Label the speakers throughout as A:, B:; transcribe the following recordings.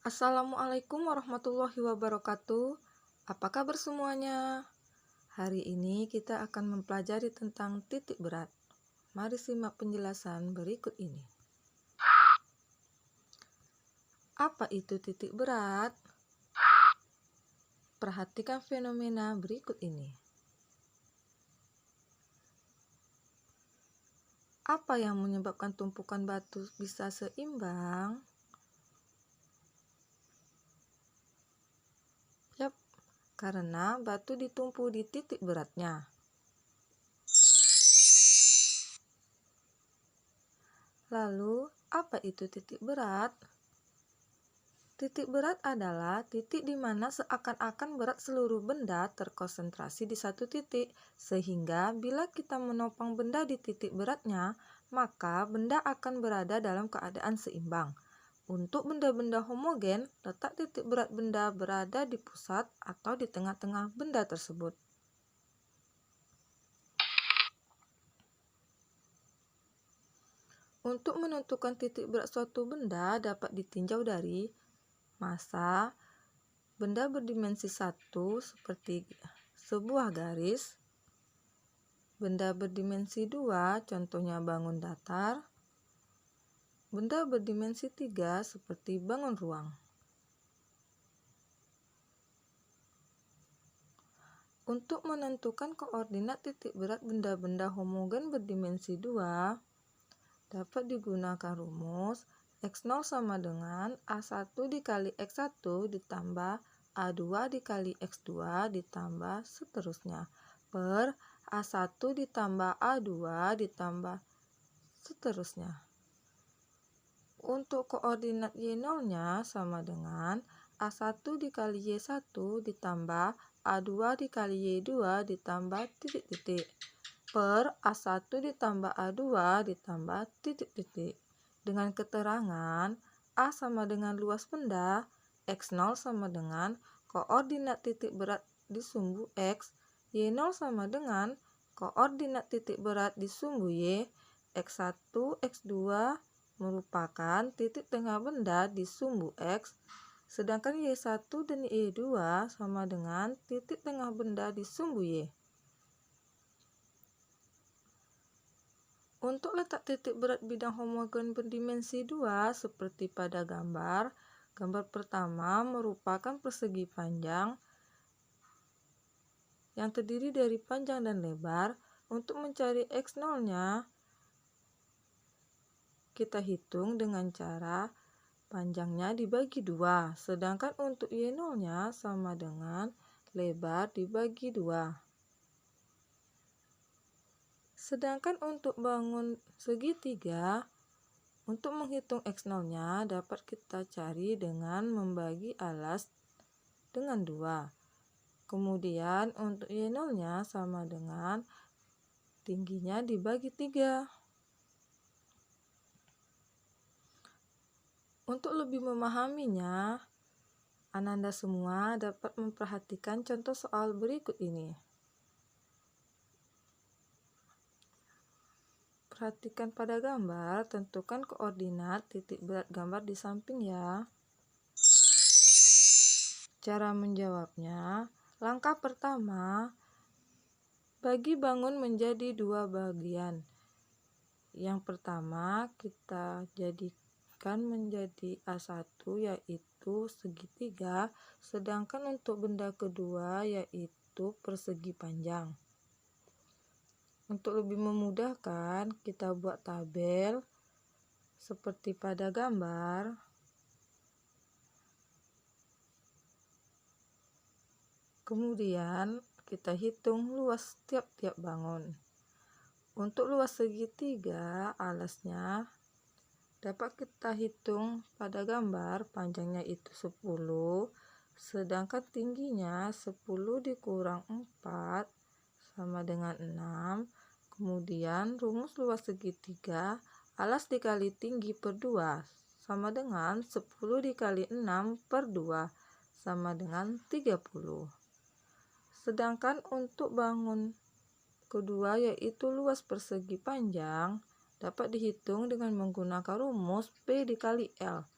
A: Assalamualaikum warahmatullahi wabarakatuh. Apa kabar semuanya? Hari ini kita akan mempelajari tentang titik berat. Mari simak penjelasan berikut ini. Apa itu titik berat? Perhatikan fenomena berikut ini. Apa yang menyebabkan tumpukan batu bisa seimbang? Yap, karena batu ditumpu di titik beratnya. Lalu, apa itu titik berat? Titik berat adalah titik di mana seakan-akan berat seluruh benda terkonsentrasi di satu titik, sehingga bila kita menopang benda di titik beratnya, maka benda akan berada dalam keadaan seimbang. Untuk benda-benda homogen, letak titik berat benda berada di pusat atau di tengah-tengah benda tersebut. Untuk menentukan titik berat suatu benda dapat ditinjau dari massa, benda berdimensi 1 seperti sebuah garis, benda berdimensi 2 contohnya bangun datar, benda berdimensi 3 seperti bangun ruang. Untuk menentukan koordinat titik berat benda-benda homogen berdimensi 2, dapat digunakan rumus X0 sama dengan A1 dikali X1 ditambah A2 dikali X2 ditambah seterusnya per A1 ditambah A2 ditambah seterusnya. Untuk koordinat Y0-nya sama dengan A1 dikali Y1 ditambah A2 dikali Y2 ditambah titik-titik per A1 ditambah A2 ditambah titik-titik. Dengan keterangan A sama dengan luas benda, X0 sama dengan koordinat titik berat di sumbu X, Y0 sama dengan koordinat titik berat di sumbu Y, X1, X2 merupakan titik tengah benda di sumbu X, sedangkan Y1 dan Y2 sama dengan titik tengah benda di sumbu Y. Untuk letak titik berat bidang homogen berdimensi 2 seperti pada gambar pertama merupakan persegi panjang yang terdiri dari panjang dan lebar. Untuk mencari X0-nya, kita hitung dengan cara panjangnya dibagi 2, sedangkan untuk Y0-nya sama dengan lebar dibagi 2. Sedangkan untuk bangun segitiga, untuk menghitung X0-nya dapat kita cari dengan membagi alas dengan 2. Kemudian untuk Y0-nya sama dengan tingginya dibagi 3. Untuk lebih memahaminya, Ananda semua dapat memperhatikan contoh soal berikut ini. Perhatikan pada gambar, tentukan koordinat titik berat gambar di samping ya. Cara menjawabnya, langkah pertama, bagi bangun menjadi 2 bagian. Yang pertama kita jadikan menjadi A1 yaitu segitiga, sedangkan untuk benda kedua yaitu persegi panjang. Untuk lebih memudahkan, kita buat tabel seperti pada gambar. Kemudian kita hitung luas tiap-tiap bangun. Untuk luas segitiga, alasnya dapat kita hitung pada gambar, panjangnya itu 10, sedangkan tingginya 10 dikurang 4 sama dengan 6. Kemudian rumus luas segitiga, alas dikali tinggi per 2 sama dengan 10 dikali 6 per 2 sama dengan 30. Sedangkan untuk bangun kedua yaitu luas persegi panjang dapat dihitung dengan menggunakan rumus P dikali L.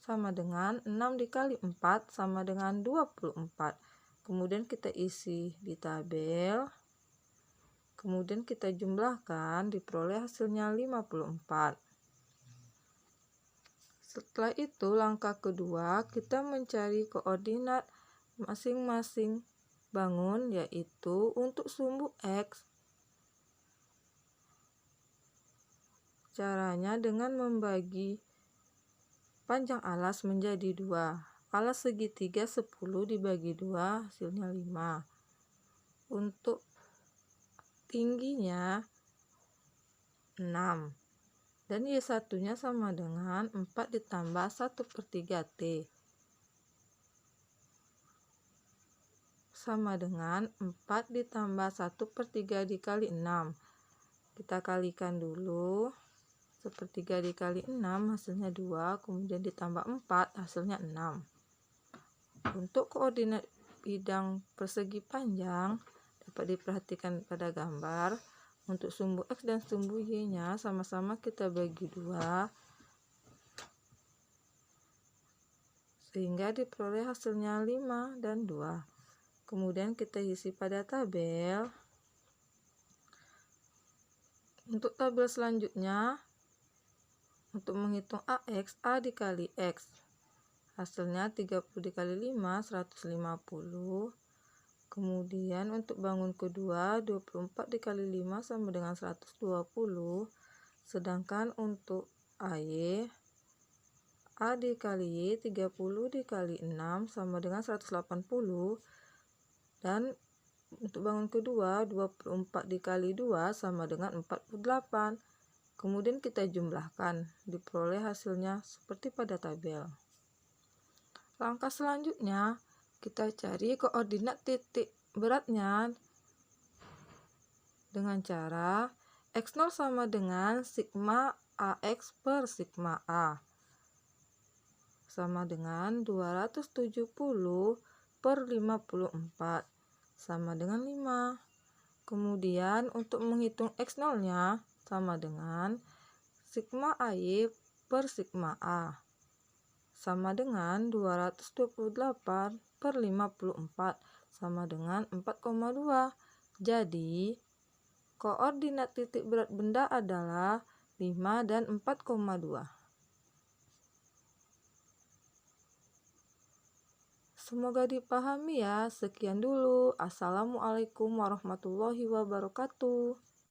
A: sama dengan 6 dikali 4 sama dengan 24. Kemudian kita isi di tabel. Kemudian kita jumlahkan, diperoleh hasilnya 54. Setelah itu langkah kedua, kita mencari koordinat masing-masing bangun, yaitu untuk sumbu X. Caranya dengan membagi panjang alas menjadi 2. Alas segitiga 10 dibagi 2 hasilnya 5. Untuk tingginya 6. Dan Y1-nya sama dengan 4 ditambah 1/3 T. Sama dengan 4 ditambah 1/3 dikali 6. Kita kalikan dulu. 1/3 dikali 6 hasilnya 2, kemudian ditambah 4 hasilnya 6. Untuk koordinat bidang persegi panjang dapat diperhatikan pada gambar. Untuk sumbu X dan sumbu Y-nya sama-sama kita bagi 2 sehingga diperoleh hasilnya 5 dan 2. Kemudian kita isi pada tabel. Untuk tabel selanjutnya, untuk menghitung AX, A dikali X. Hasilnya 30 dikali 5, 150. Kemudian untuk bangun kedua, 24 dikali 5 sama dengan 120. Sedangkan untuk AY, A dikali Y, 30 dikali 6 sama dengan 180. Dan untuk bangun kedua, 24 dikali 2 sama dengan 48. Kemudian kita jumlahkan, diperoleh hasilnya seperti pada tabel. Langkah selanjutnya, kita cari koordinat titik beratnya dengan cara X0 sama dengan sigma AX per sigma A. Sama dengan 270 per 54. Sama dengan 5. Kemudian untuk menghitung X0-nya sama dengan sigma AY per sigma A sama dengan 228 per 54 sama dengan 4,2. Jadi koordinat titik berat benda adalah 5 dan 4,2. Semoga dipahami ya. Sekian dulu. Assalamualaikum warahmatullahi wabarakatuh.